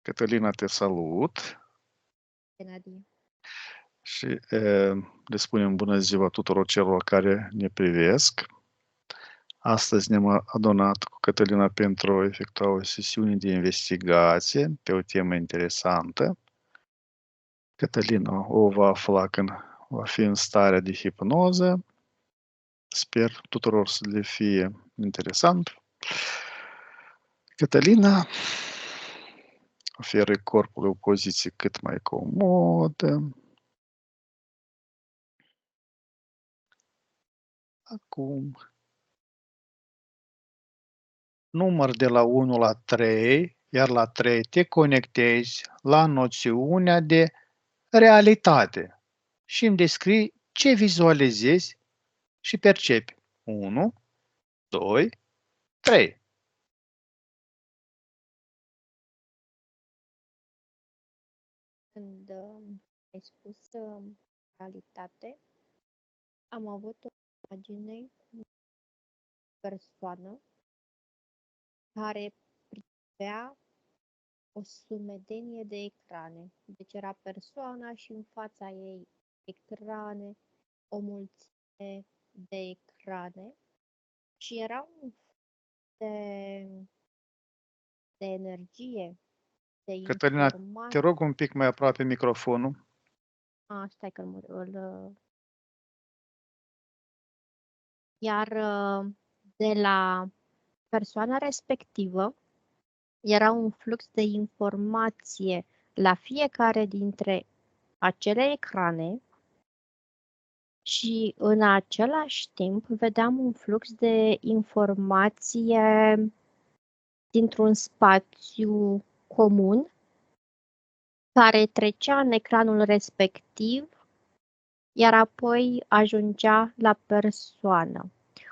Cătălina, te salut Nadia. și le spunem bună ziua tuturor celor care ne privesc. Astăzi ne-am adunat cu Cătălina pentru a efectua o sesiune de investigație pe o temă interesantă. Cătălina o va afla când va fi în starea de hipnoză. Sper tuturor să le fie interesant. Cătălina oferă corpului o poziție cât mai comodă. Acum, număr de la 1 la 3, iar la 3 te conectezi la noțiunea de realitate și îmi descrii ce vizualizezi și percepi. 1, 2, 3. Când ai spus realitate, am avut o imagine cu o persoană care privea o sumedenie de ecrane. Deci era persoana și în fața ei ecrane, o mulțime de ecrane și era un de energie, de Cătălina, informație. te rog un pic mai aproape microfonul. Stai că Iar de la persoana respectivă era un flux de informație la fiecare dintre acele ecrane și în același timp vedeam un flux de informație dintr-un spațiu comun care trecea în ecranul respectiv, iar apoi ajungea la persoană.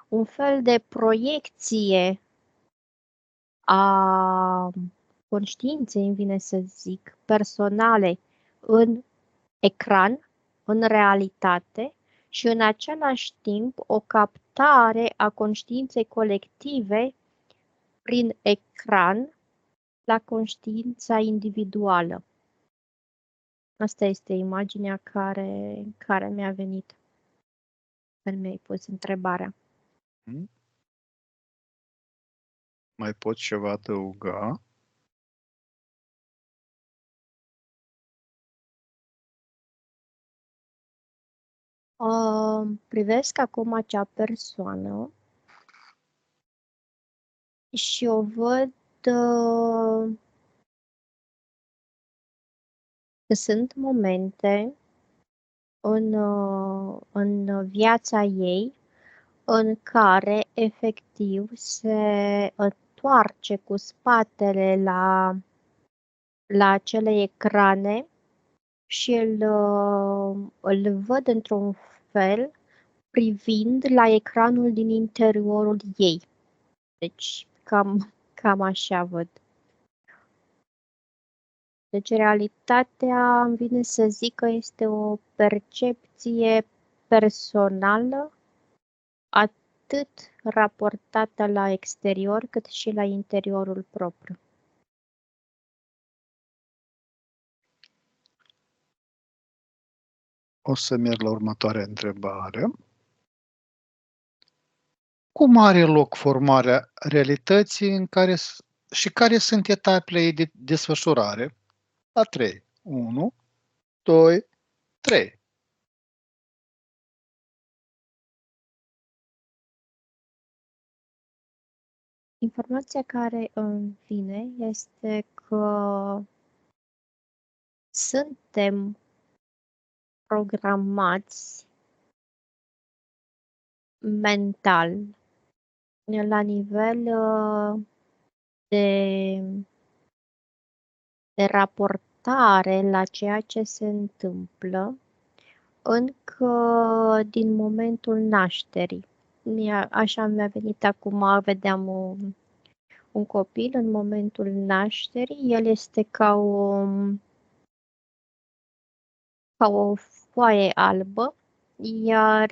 Un fel de proiecție a conștiinței, îmi vine să zic, personale în ecran, în realitate și în același timp o captare a conștiinței colective prin ecran la conștiința individuală. Asta este imaginea care mi-a venit când mi-ai pus întrebarea. Mai pot ceva adăuga? Privesc acum acea persoană și o văd că sunt momente în viața ei în care efectiv se întoarce cu spatele la acele ecrane și îl văd într-un fel privind la ecranul din interiorul ei. Deci cam așa văd. Deci realitatea îmi vine să zic că este o percepție personală, atât raportată la exterior, cât și la interiorul propriu. O să merg la următoarea întrebare. Cum are loc formarea realității și care sunt etapele ei de desfășurare? La 3. 1, 2, 3. Informația care îmi vine este că suntem programați mental la nivel de raportare la ceea ce se întâmplă încă din momentul nașterii. Așa mi-a venit acum, vedeam un copil în momentul nașterii, el este ca o foaie albă, iar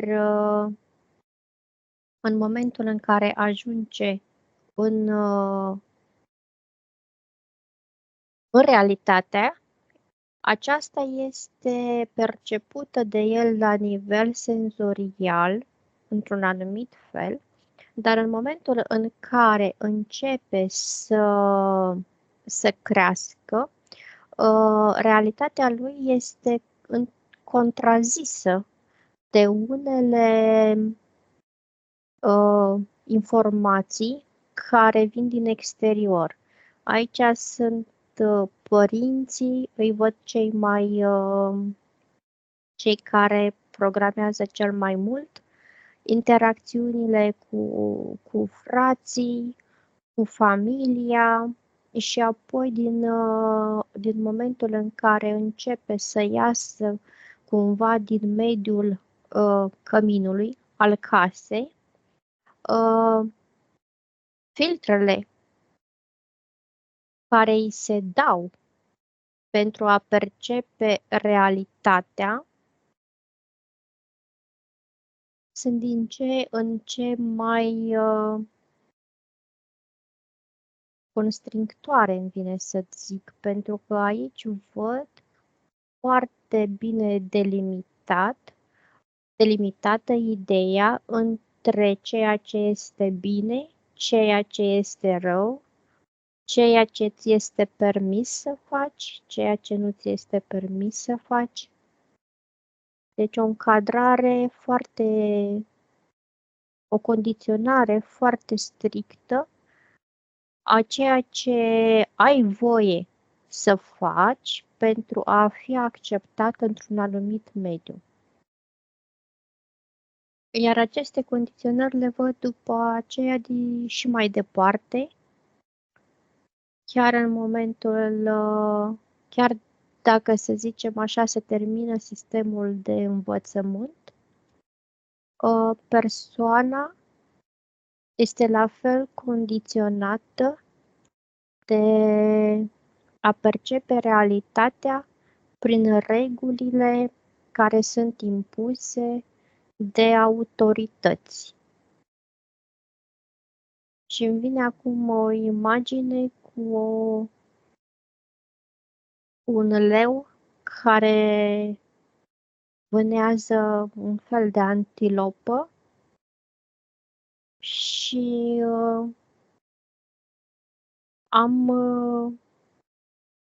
în momentul în care ajunge în În realitate, aceasta este percepută de el la nivel senzorial, într-un anumit fel, dar în momentul în care începe să crească, realitatea lui este contrazisă de unele informații care vin din exterior. Aici sunt părinții, îi văd cei care programează cel mai mult, interacțiunile cu frații, cu familia și apoi din momentul în care începe să iasă cumva din mediul căminului, al casei, filtrele care îi se dau pentru a percepe realitatea sunt din ce în ce mai constrictoare, îmi vine să zic, pentru că aici văd foarte bine delimitată ideea între ceea ce este bine, ceea ce este rău, ceea ce ți este permis să faci, ceea ce nu ți este permis să faci. Deci o condiționare foarte strictă a ceea ce ai voie să faci pentru a fi acceptat într-un anumit mediu. Iar aceste condiționări le văd după aceea și mai departe, chiar în momentul, chiar dacă, să zicem așa, se termină sistemul de învățământ, persoana este la fel condiționată de a percepe realitatea prin regulile care sunt impuse de autorități. Și îmi vine acum o imagine cu un leu care vânează un fel de antilopă și am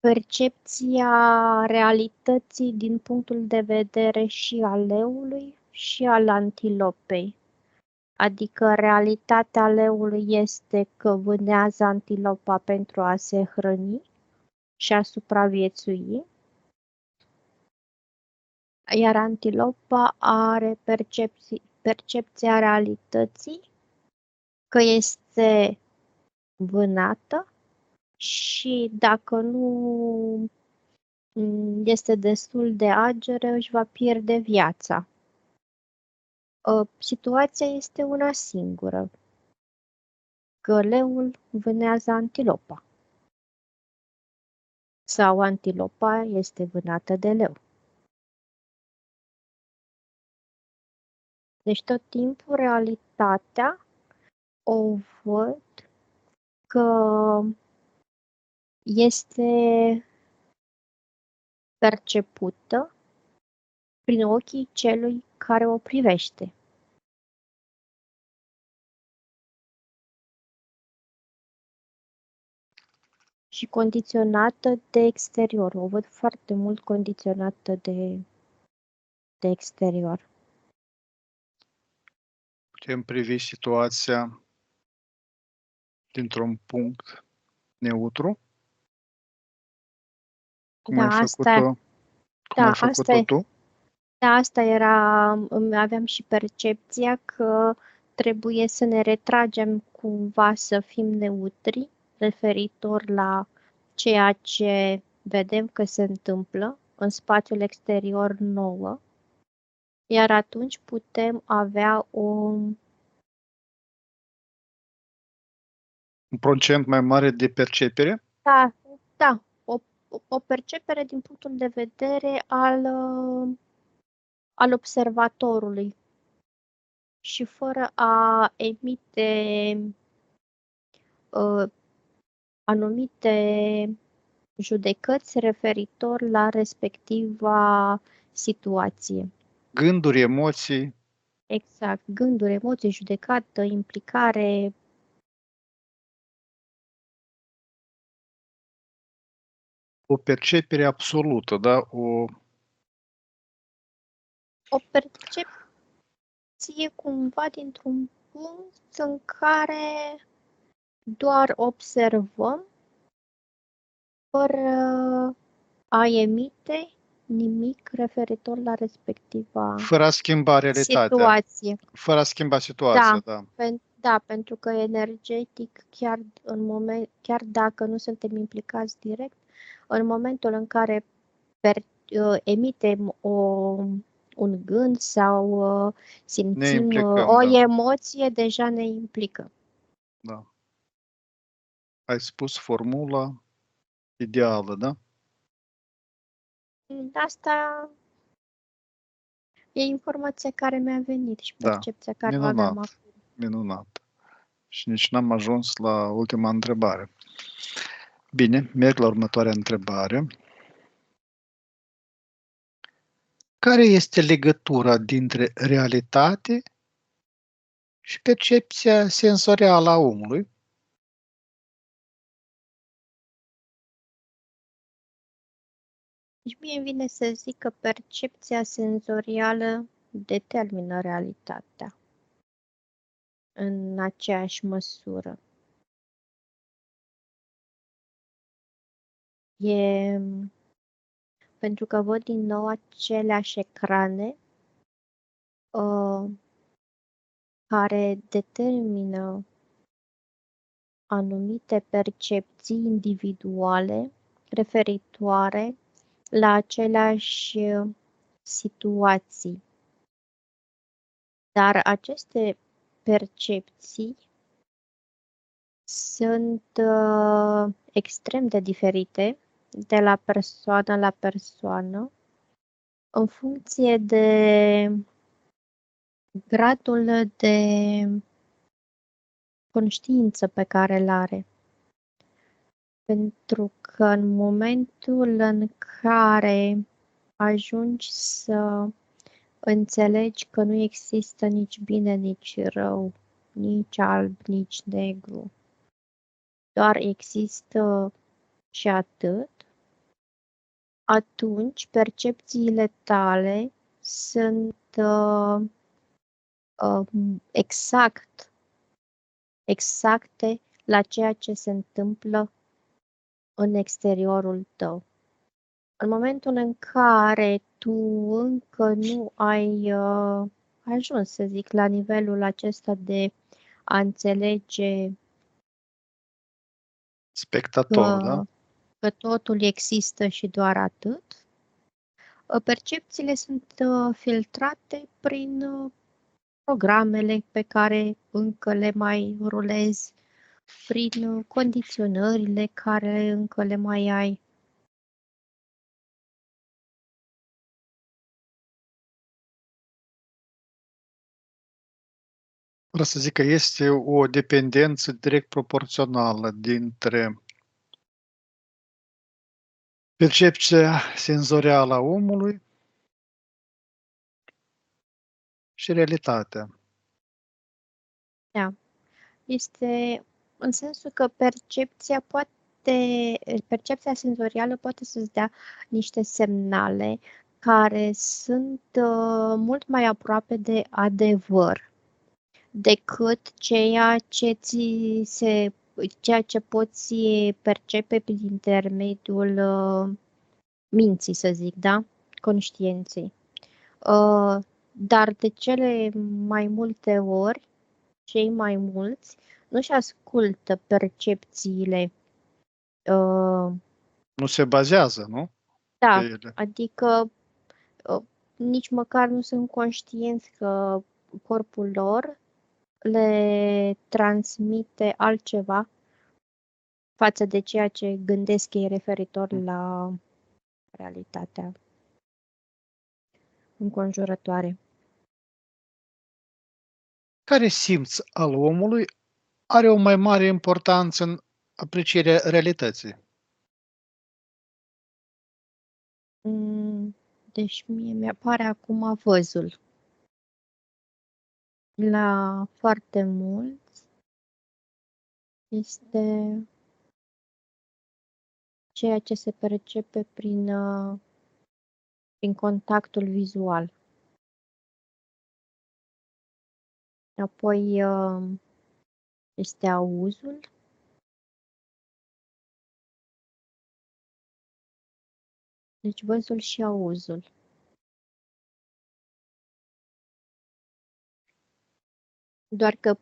percepția realității din punctul de vedere și al leului și al antilopei. Adică realitatea leului este că vânează antilopa pentru a se hrăni și a supraviețui, iar antilopa are percepția realității că este vânată și dacă nu este destul de ageră, își va pierde viața. Situația este una singură, că leul vânează antilopa sau antilopa este vânată de leu. Deci tot timpul realitatea o văd că este percepută prin ochii celui care o privește. Și condiționată de exterior. O văd foarte mult condiționată de exterior. Putem privi situația dintr-un punct neutru? Cum ai făcut-o? Cum ai făcut-o tu? Da, asta era, aveam și percepția că trebuie să ne retragem cumva, să fim neutri referitor la ceea ce vedem că se întâmplă în spațiul exterior nouă, iar atunci putem avea un procent mai mare de percepere? Da, o percepere din punctul de vedere al observatorului și fără a emite anumite judecăți referitor la respectiva situație. Gânduri, emoții, Exact, gânduri, emoții, judecată, implicare. o percepere absolută, da? O percepție cumva dintr-un punct în care doar observăm fără a emite nimic referitor la respectiva Fără a schimba realitatea. situație. Fără a schimba situația, da. Da, pentru că energetic, chiar dacă nu suntem implicați direct, în momentul în care emitem un gând sau Ne simțim implicăm, o da. emoție, deja ne implică. Da. Ai spus formula ideală, da? Asta e informația care mi-a venit și Da. percepția care o aveam acum. Minunat. Și nici n-am ajuns la ultima întrebare. Bine, merg la următoarea întrebare. Care este legătura dintre realitate și percepția senzorială a omului? Deci mie îmi vine să zic că percepția senzorială determină realitatea în aceeași măsură. E pentru că văd din nou aceleași ecrane care determină anumite percepții individuale referitoare la aceleași situații. Dar aceste percepții sunt extrem de diferite de la persoană la persoană în funcție de gradul de conștiință pe care îl are. Pentru că în momentul în care ajungi să înțelegi că nu există nici bine, nici rău, nici alb, nici negru, doar există și atât, atunci percepțiile tale sunt exacte la ceea ce se întâmplă în exteriorul tău. În momentul în care tu încă nu ai ajuns, să zic, la nivelul acesta de a înțelege Spectator, da? că totul există și doar atât, percepțiile sunt filtrate prin programele pe care încă le mai rulezi, prin condiționările care încă le mai ai. Vreau să zic că este o dependență direct proporțională dintre percepția senzorială a omului și realitatea. Da. Este în sensul că percepția senzorială poate să-ți dea niște semnale care sunt mult mai aproape de adevăr decât ceea ce poți percepe prin intermediul minții, să zic, da? Conștiinței. Dar de cele mai multe ori, cei mai mulți nu-și ascultă percepțiile. Nu se bazează, nu? Da, Pe ele. adică nici măcar nu sunt conștienți că corpul lor le transmite altceva față de ceea ce gândesc ei referitor la realitatea înconjurătoare. Care simț al omului are o mai mare importanță în aprecierea realității? Deci mie mi-apare acum văzul. La foarte mulți este ceea ce se percepe prin contactul vizual. Apoi este auzul. Deci văzul și auzul. Doar că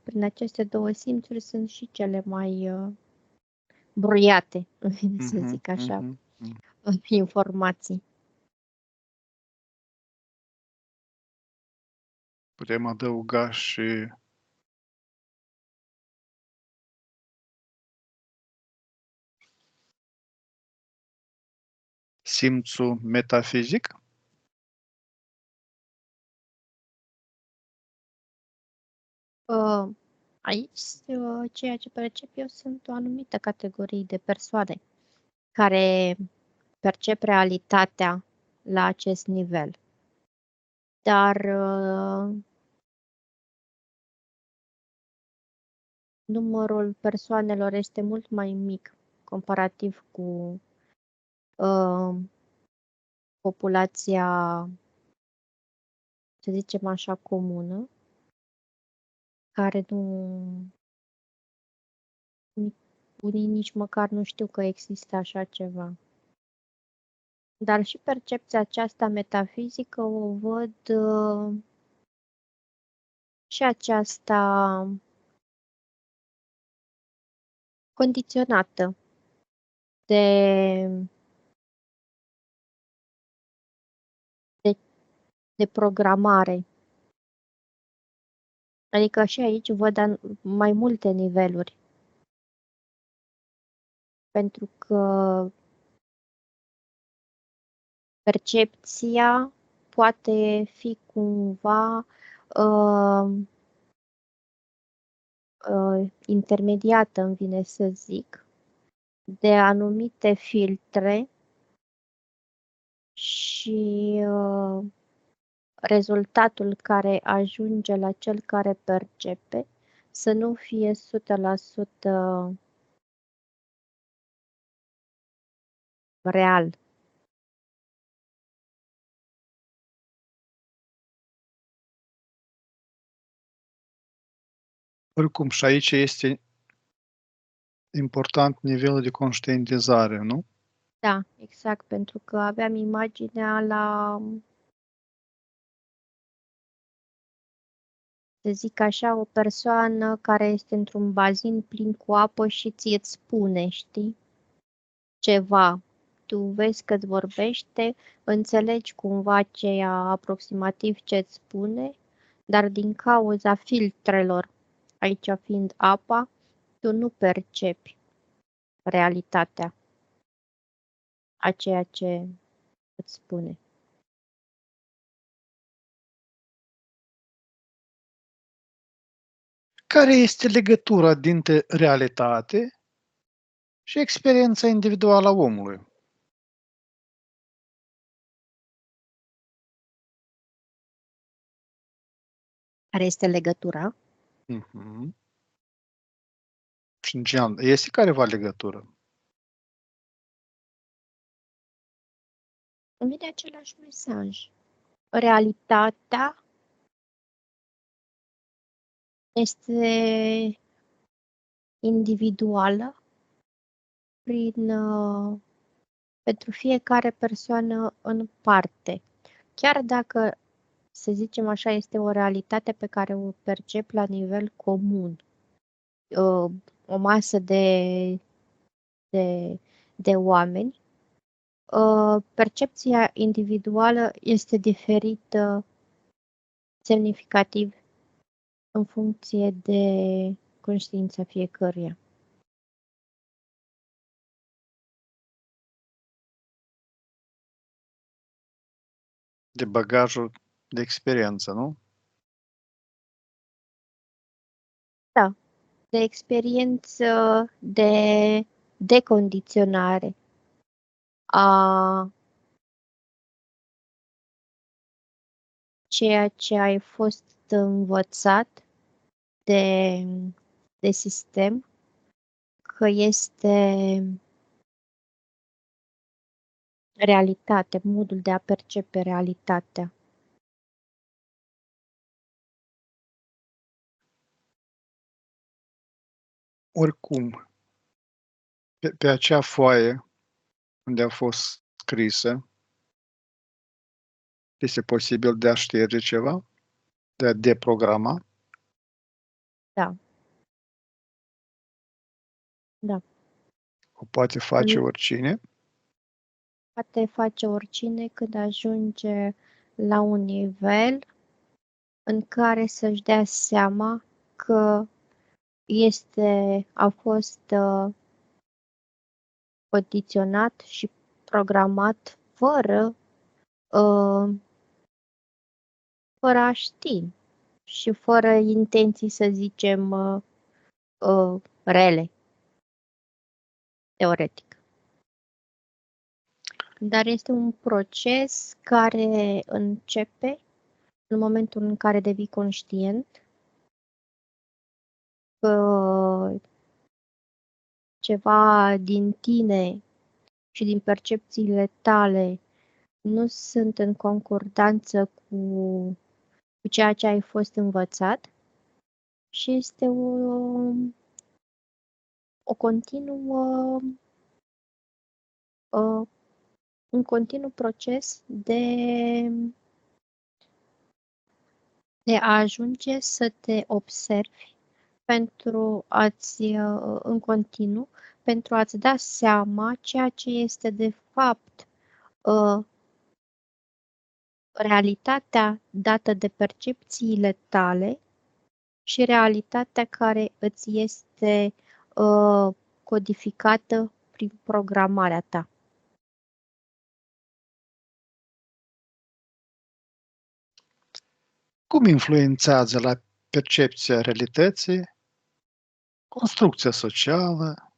prin aceste două simțuri sunt și cele mai bruiate, să zic așa, informații. Putem adăuga și simțul metafizic? Aici, ceea ce percep eu sunt o anumită categorie de persoane care percep realitatea la acest nivel. Dar numărul persoanelor este mult mai mic comparativ cu populația, să zicem așa, comună, care unii nici măcar nu știu că există așa ceva. Dar și percepția aceasta metafizică o văd și aceasta condiționată de programare. Adică și aici văd mai multe niveluri. Pentru că percepția poate fi cumva intermediată, îmi vine să zic, de anumite filtre și rezultatul care ajunge la cel care percepe să nu fie 100% real. Oricum, și aici este important nivelul de conștientizare, nu? Da, exact, pentru că aveam imaginea la, să zic așa, o persoană care este într-un bazin plin cu apă și ți-ți spune, știi, ceva. Tu vezi că-ți vorbește, înțelegi cumva ceea aproximativ ce-ți spune, dar din cauza filtrelor, aici fiind apa, tu nu percepi realitatea a ceea ce îți spune. Care este legătura dintre realitate și experiența individuală a omului? Care este legătura? Și în general, este careva legătură? Îmi vine același mesaj. Realitatea este individuală pentru fiecare persoană în parte. Chiar dacă, să zicem așa, este o realitate pe care o percep la nivel comun, o masă de oameni, percepția individuală este diferită semnificativ în funcție de conștiința fiecăruia. De bagajul de experiență, nu? Da, de experiență de decondiționare a ceea ce ai fost învățat de sistem, că este realitate, modul de a percepe realitatea. Oricum, pe acea foaie unde a fost scrisă, este posibil de a șterge ceva? De a deprograma? Da. Da. O poate face oricine? Poate face oricine când ajunge la un nivel în care să-și dea seama că a fost condiționat și programat fără a ști și fără intenții, să zicem, rele, teoretic. Dar este un proces care începe în momentul în care devii conștient că ceva din tine și din percepțiile tale nu sunt în concordanță cu ceea ce ai fost învățat și este o continuă, un continuu proces de a ajunge să te observi în continuu, pentru a-ți da seama ceea ce este de fapt realitatea dată de percepțiile tale și realitatea care îți este codificată prin programarea ta. Cum influențează la percepția realității construcția socială,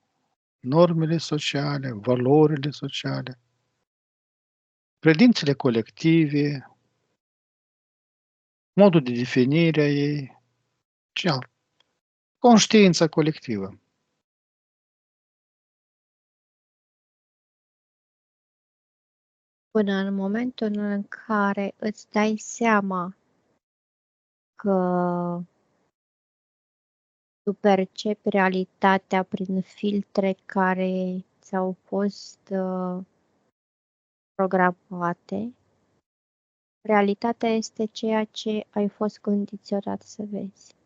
normele sociale, valorile sociale, credințele colective, modul de definire a ei, conștiința colectivă? Până în momentul în care îți dai seama că tu percepi realitatea prin filtre care ți-au fost programate, realitatea este ceea ce ai fost condiționat să vezi.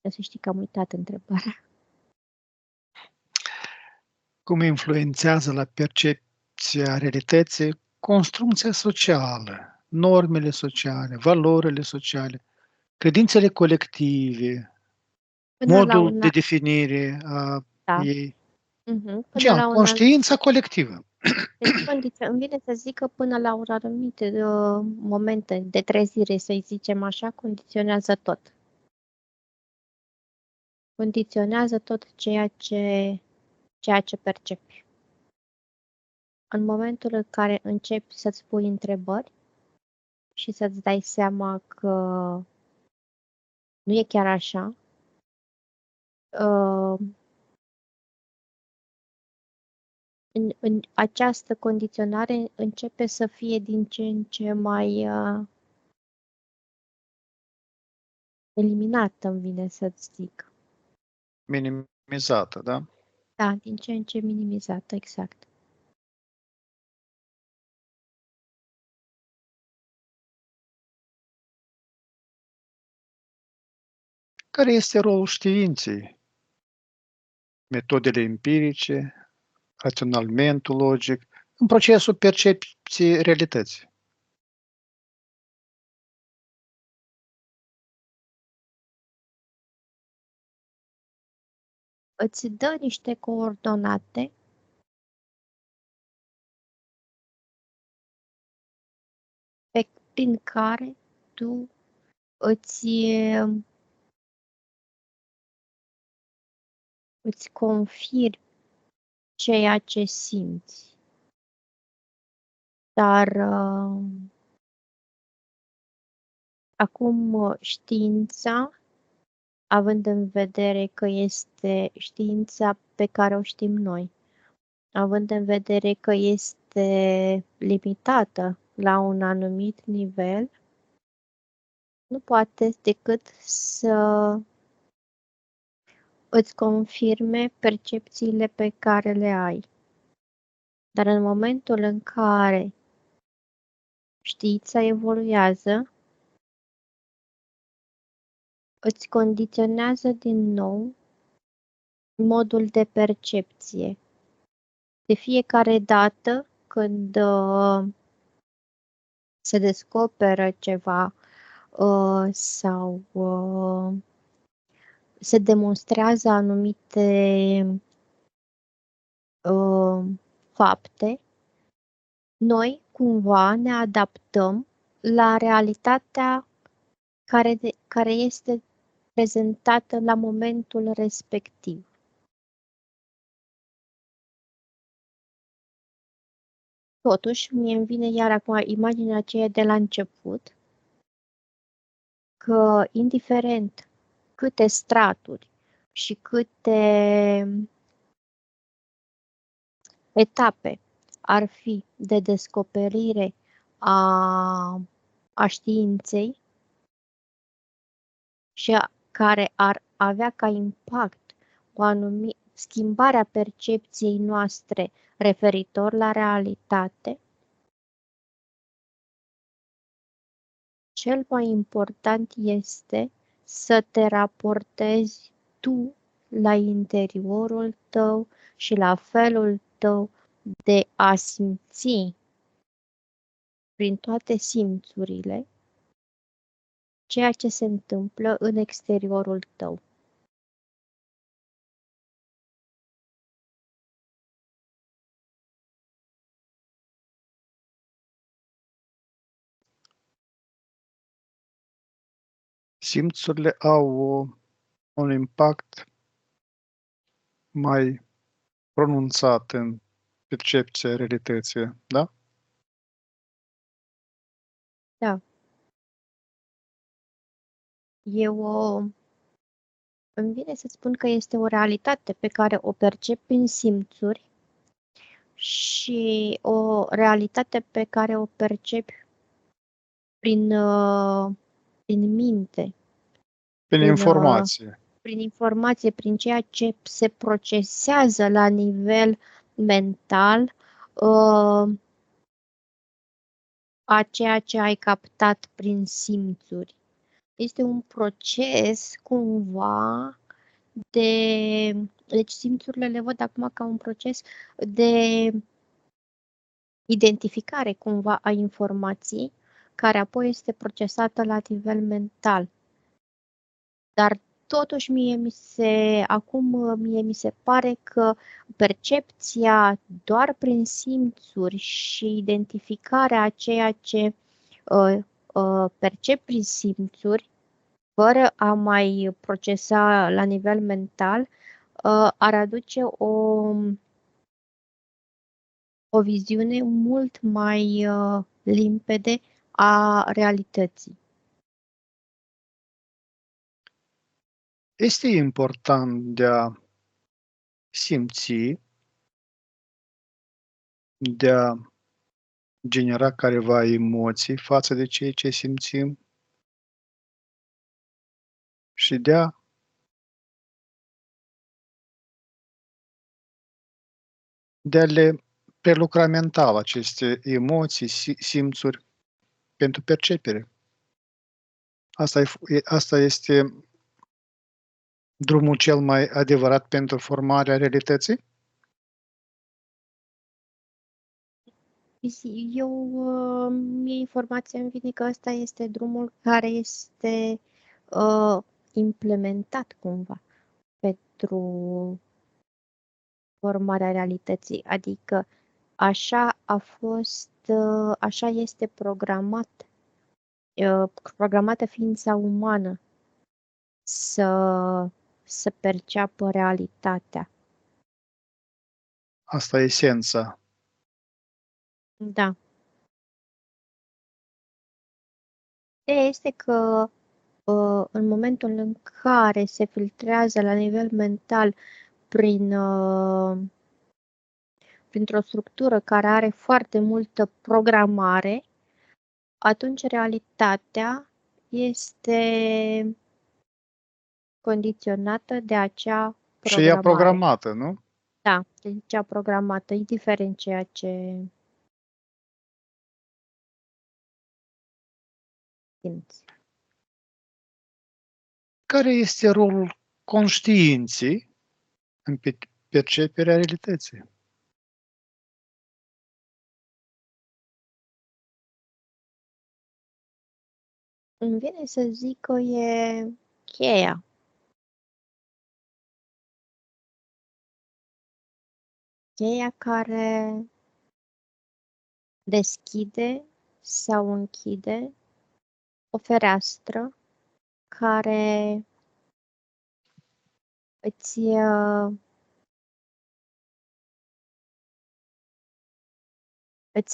Să știi că am uitat întrebarea. Cum influențează la percepția realității construcția socială, normele sociale, valorile sociale, credințele colective, Până la modul un de definire a da. ei, Până la un conștiința colectivă. deci îmi vine să zic că până la un anumit moment de trezire, să-i zicem așa, condiționează tot. Condiționează tot ceea ce percepi. În momentul în care începi să-ți pui întrebări și să-ți dai seama că nu e chiar așa, în această condiționare începe să fie din ce în ce mai eliminată, îmi vine să-ți zic. Minimizată, da? Da, din ce în ce minimizată, exact. Care este rolul științei? Metodele empirice, raționamentul logic, în procesul percepției realității. Îți dă niște coordonate prin care tu îți confirmi ceea ce simți. Dar acum știința, având în vedere că este știința pe care o știm noi, având în vedere că este limitată la un anumit nivel, nu poate decât să îți confirme percepțiile pe care le ai. Dar în momentul în care știința evoluează, îți condiționează din nou modul de percepție. De fiecare dată când se descoperă ceva sau se demonstrează anumite fapte, noi cumva ne adaptăm la realitatea care este prezentată la momentul respectiv. Totuși, mie îmi vine iar acum imaginea aceea de la început, că indiferent câte straturi și câte etape ar fi de descoperire a științei și care ar avea ca impact schimbarea percepției noastre referitor la realitate, cel mai important este să te raportezi tu la interiorul tău și la felul tău de a simți prin toate simțurile ceea ce se întâmplă în exteriorul tău. Simțurile au un impact mai pronunțat în percepția realității, da? Da. Îmi vine să spun că este o realitate pe care o percep prin simțuri și o realitate pe care o percepi prin minte. Prin informație. Prin informație, prin ceea ce se procesează la nivel mental, a ceea ce ai captat prin simțuri. Este un proces cumva deci simțurile le văd acum ca un proces de identificare cumva a informației, care apoi este procesată la nivel mental. Dar totuși acum mie mi se pare că percepția doar prin simțuri și identificarea a ceea ce percep prin simțuri, fără a mai procesa la nivel mental, ar aduce o viziune mult mai limpede a realității. Este important de a simți, de a genera careva emoții față de ceea ce simțim și de a le prelucra mental aceste emoții, simțuri pentru percepere. Asta este drumul cel mai adevărat pentru formarea realității? Mie informația îmi vine că ăsta este drumul care este implementat cumva pentru formarea realității. Adică așa a fost, așa este programat programată ființa umană să perceapă realitatea. Asta e esența. Da. Ideea este că în momentul în care se filtrează la nivel mental printr-o structură care are foarte multă programare, atunci realitatea este condiționată de acea Și ea programare. programată, nu? Da, de acea programată, indiferent ceea ce simți. Care este rolul conștiinței în perceperea realității? Îmi vine să zic că e cheia. Cheia care deschide sau închide o fereastră care îți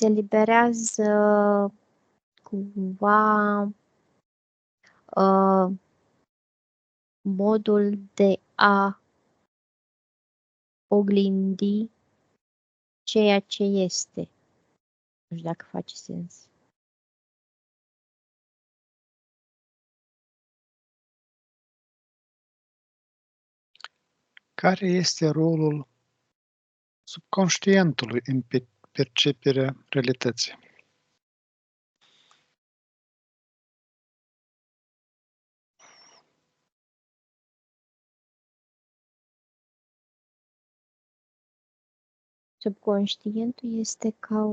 eliberează cumva modul de a oglindi ceea ce este. Nu știu dacă face sens. Care este rolul subconștientului în perceperea realității? Subconștientul este ca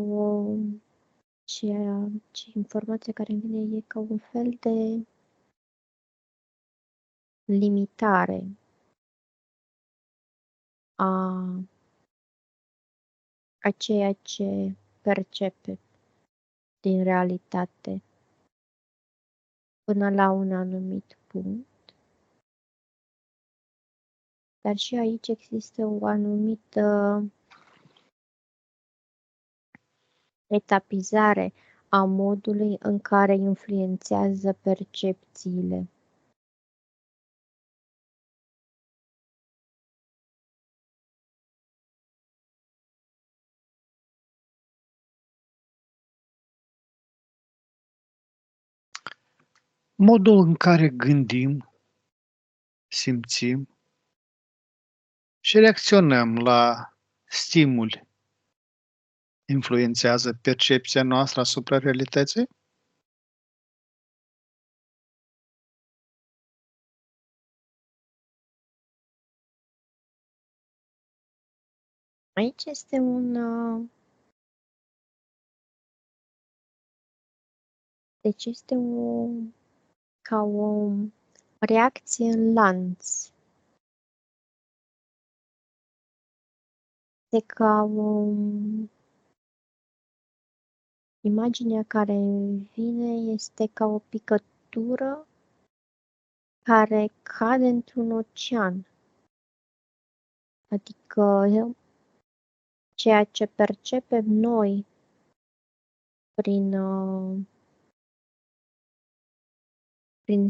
ce informația care îmi vine e ca un fel de limitare a ceea ce percepe din realitate până la un anumit punct. Dar și aici există o anumită etapizare a modului în care influențează percepțiile. Modul în care gândim, simțim și reacționăm la stimuli influențează percepția noastră asupra realității? Aici este deci este ca o reacție în lanț. Este ca imaginea care îmi vine este ca o picătură care cade într-un ocean. Adică ceea ce percepem noi prin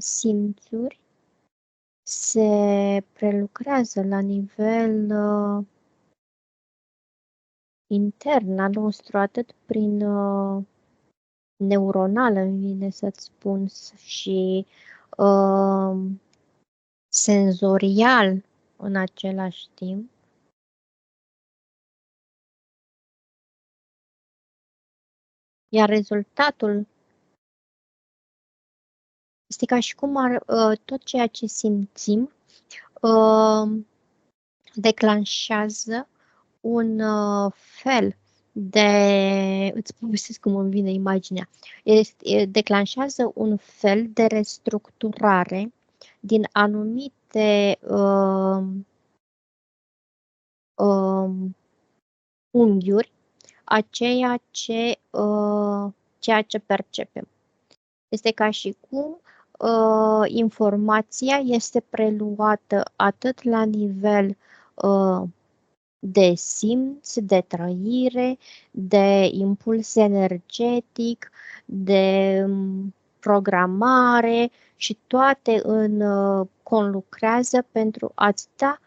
simțuri se prelucrează la nivel intern al nostru, atât prin neuronal, îmi vine să-ți spun, și senzorial în același timp. Iar rezultatul este ca și cum tot ceea ce simțim declanșează un fel de, îți povestesc cum îmi vine imaginea, declanșează un fel de restructurare din anumite unghiuri a ceea ce percepem. Este ca și cum informația este preluată atât la nivel de simț, de trăire, de impuls energetic, de programare și toate conlucrează pentru a-ți da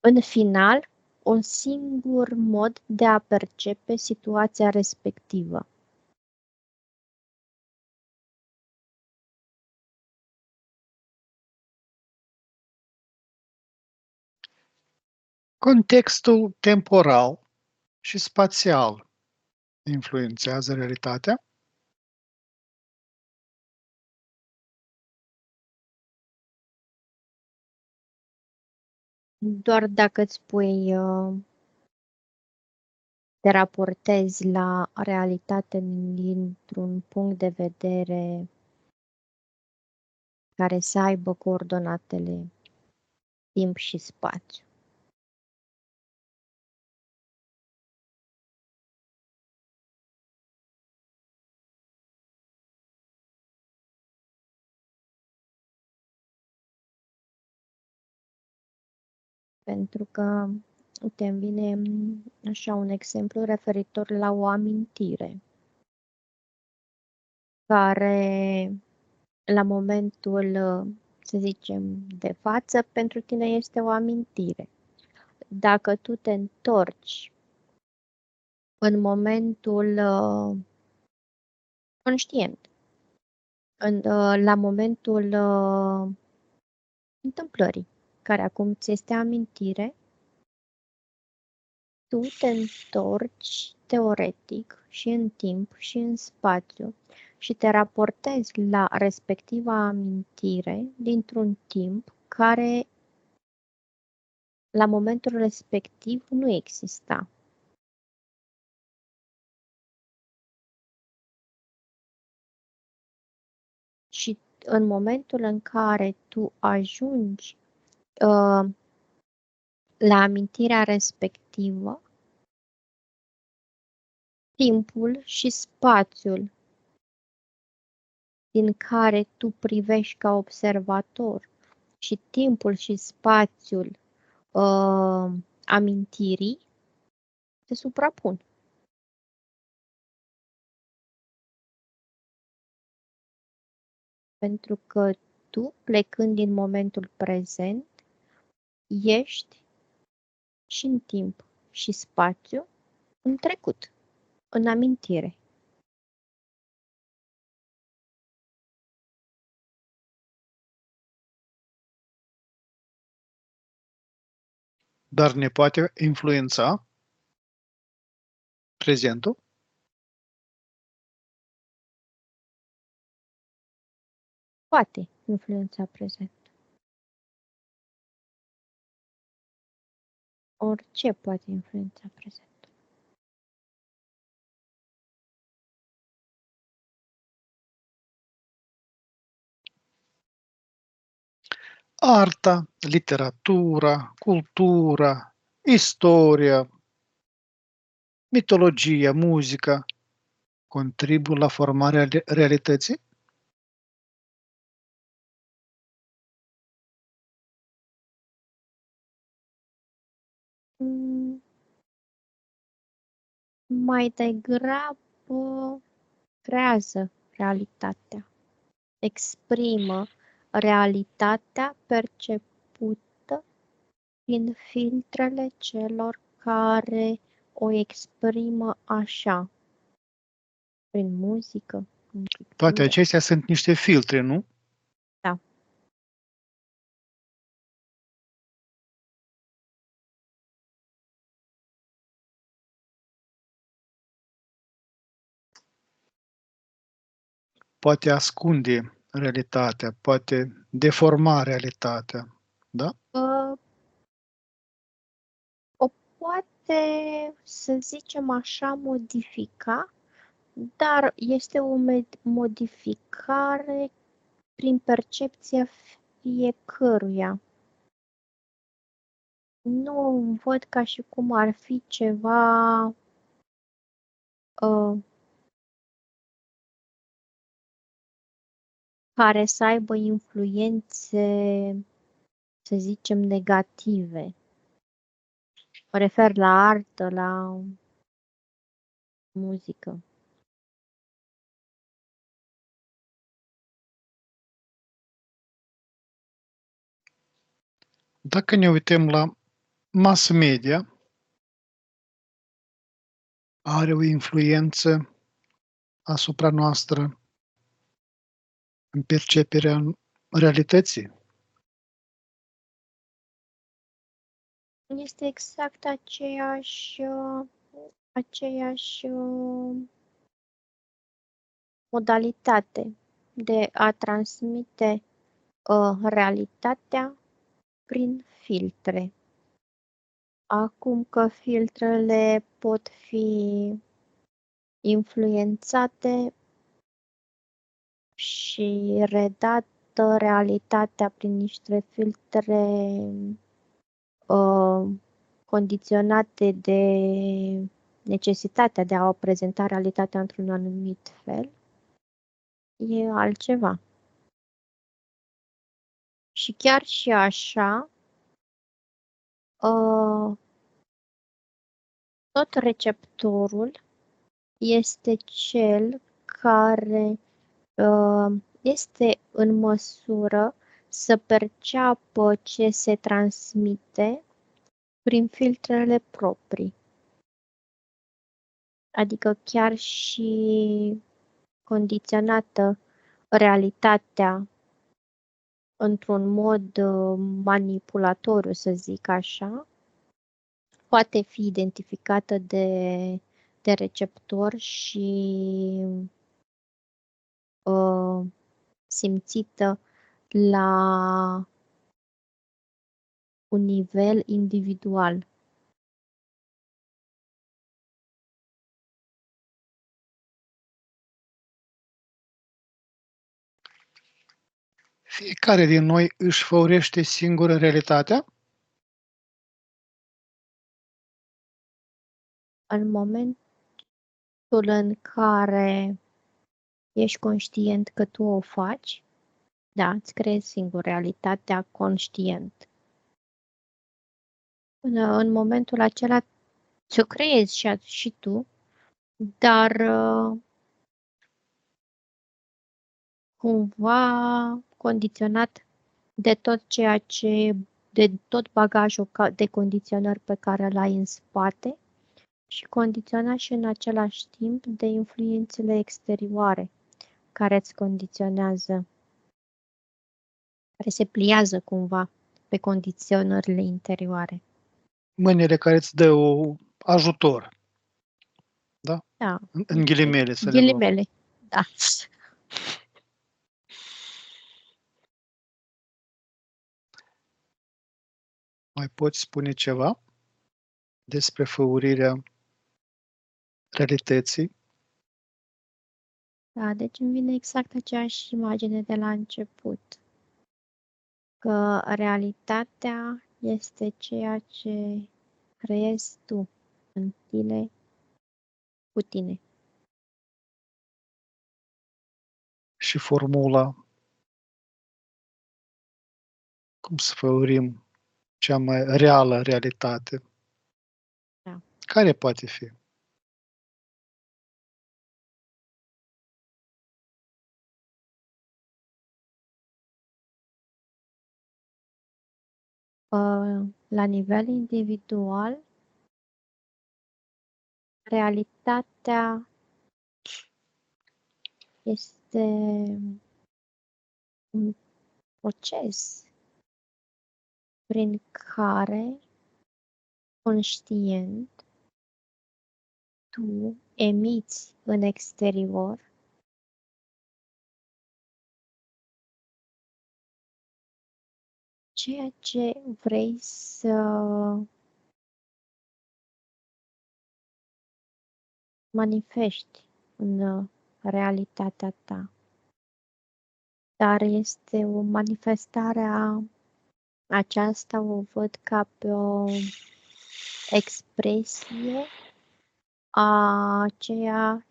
în final un singur mod de a percepe situația respectivă. Contextul temporal și spațial influențează realitatea? Doar dacă îți pui te raportezi la realitate dintr-un punct de vedere care să aibă coordonatele timp și spațiu. Pentru că, uite, îmi vine așa un exemplu referitor la o amintire care la momentul, să zicem, de față, pentru tine este o amintire. Dacă tu te întorci în momentul conștient, la momentul întâmplării, care acum ți este amintire, tu te întorci teoretic și în timp și în spațiu și te raportezi la respectiva amintire dintr-un timp care la momentul respectiv nu exista. Și în momentul în care tu ajungi la amintirea respectivă, timpul și spațiul din care tu privești ca observator și timpul și spațiul amintirii se suprapun. Pentru că tu, plecând din momentul prezent, ești și în timp și spațiu, în trecut, în amintire. Dar ne poate influența prezentul? Poate influența prezent. Orice poate influența prezent. Arta, literatura, cultura, istoria, mitologia, muzica contribuie la formarea realității? Mai degrabă creează realitatea, exprimă realitatea percepută prin filtrele celor care o exprimă așa, prin muzică, prin Toate pictură. acestea sunt niște filtre, nu? Da. Poate ascunde realitatea, poate deforma realitatea, da? O poate, să zicem așa, modifica, dar este o modificare prin percepția fiecăruia. Nu văd ca și cum ar fi ceva care să aibă influențe, să zicem, negative. Mă refer la artă, la muzică. Dacă ne uităm la mass media, are o influență asupra noastră în perceperea realității? Este exact aceeași modalitate de a transmite realitatea prin filtre. Acum că filtrele pot fi influențate și redată realitatea prin niște filtre condiționate de necesitatea de a o prezenta realitatea într-un anumit fel, e altceva. Și chiar și așa, tot receptorul este cel care este în măsură să perceapă ce se transmite prin filtrele proprii. Adică chiar și condiționată realitatea într-un mod manipulatoriu, să zic așa, poate fi identificată de receptor și simțită la un nivel individual. Fiecare din noi își făurește singură realitatea? În momentul în care ești conștient că tu o faci, da, îți creezi singur realitatea conștient. În momentul acela ți-o creezi și tu, dar cumva condiționat de de tot bagajul de condiționări pe care l-ai în spate și condiționat și în același timp de influențele exterioare care îți condiționează, care se pliază cumva pe condiționările interioare. Mâinile care îți dă ajutor. Da? Da. În ghilimele să le luăm. Ghilimele, da. Mai poți spune ceva despre făurirea realității? Da, deci îmi vine exact aceeași imagine de la început. Că realitatea este ceea ce creezi tu în tine, cu tine. Și formula cum să făurim cea mai reală realitate. Da. Care poate fi? La nivel individual, realitatea este un proces prin care conștient tu emiți în exterior ceea ce vrei să manifesti în realitatea ta. Dar este o manifestare aceasta, o văd ca pe o expresie a ceea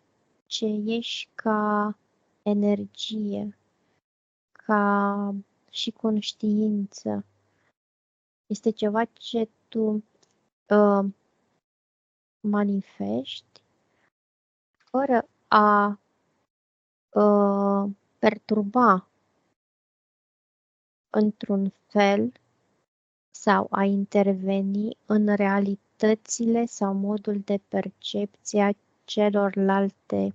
ce ești ca energie, ca și conștiință. Este ceva ce tu manifesti fără a perturba într-un fel sau a interveni în realitățile sau modul de percepție a celorlalte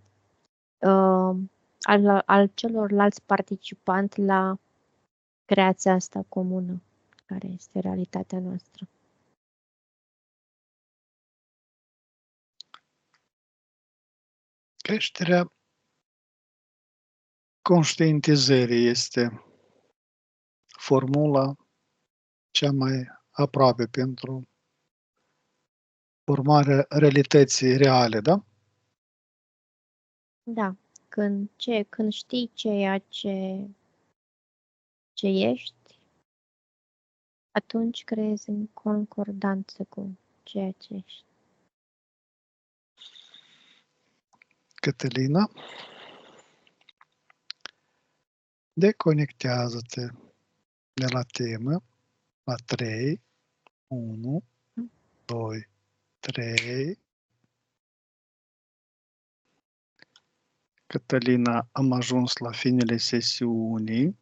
al celorlalți participanți la creația asta comună, care este realitatea noastră. Creșterea conștientizării este formula cea mai aproape pentru formarea realității reale, da? Da, când știi ceea ce ești, atunci creezi în concordanță cu ceea ce ești. Cătălina, deconectează-te de la temă la 3, 1, 2, 3. Cătălina, am ajuns la finele sesiunii.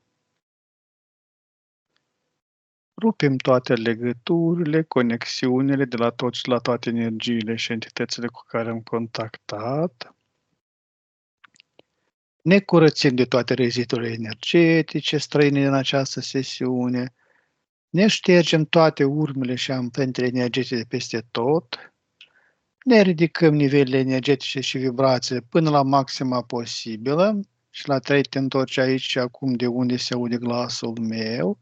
Rupem toate legăturile, conexiunile de la toate energiile și entitățile cu care am contactat. Ne curățim de toate rezidurile energetice străine din această sesiune. Ne ștergem toate urmele și amprentele energetice de peste tot. Ne ridicăm nivelele energetice și vibrațiile până la maxima posibilă. Și la 3 te întorci aici și acum de unde se aude glasul meu.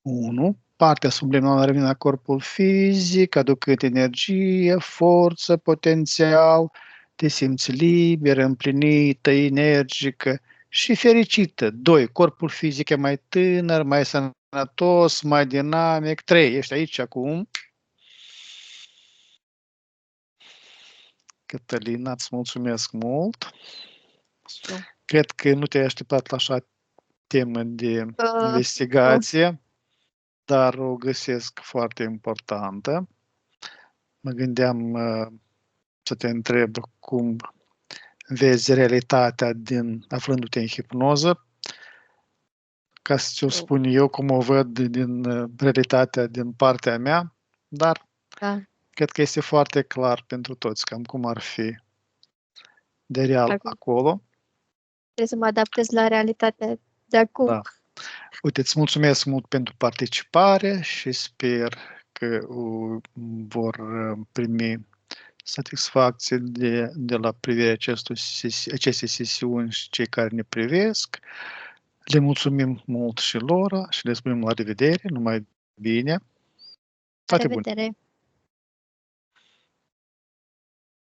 1. Partea subliminală revine la corpul fizic, aducând energie, forță, potențial, te simți liberă, împlinită, energică și fericită. 2. Corpul fizic e mai tânăr, mai sănătos, mai dinamic. 3. Ești aici acum. Cătălina, îți mulțumesc mult. Cred că nu te-ai așteptat la așa temă de investigație, dar o găsesc foarte importantă. Mă gândeam să te întreb cum vezi realitatea aflându-te în hipnoză, ca să ți-o spun eu cum o văd din realitatea din partea mea, dar cred că este foarte clar pentru toți cam cum ar fi de real acolo. Trebuie să mă adaptez la realitatea de acum. Da. Uite, îți mulțumesc mult pentru participare și sper că vor primi satisfacție de la privirea acestei sesiuni și cei care ne privesc. Le mulțumim mult și lor și le spunem la revedere, numai bine. La revedere!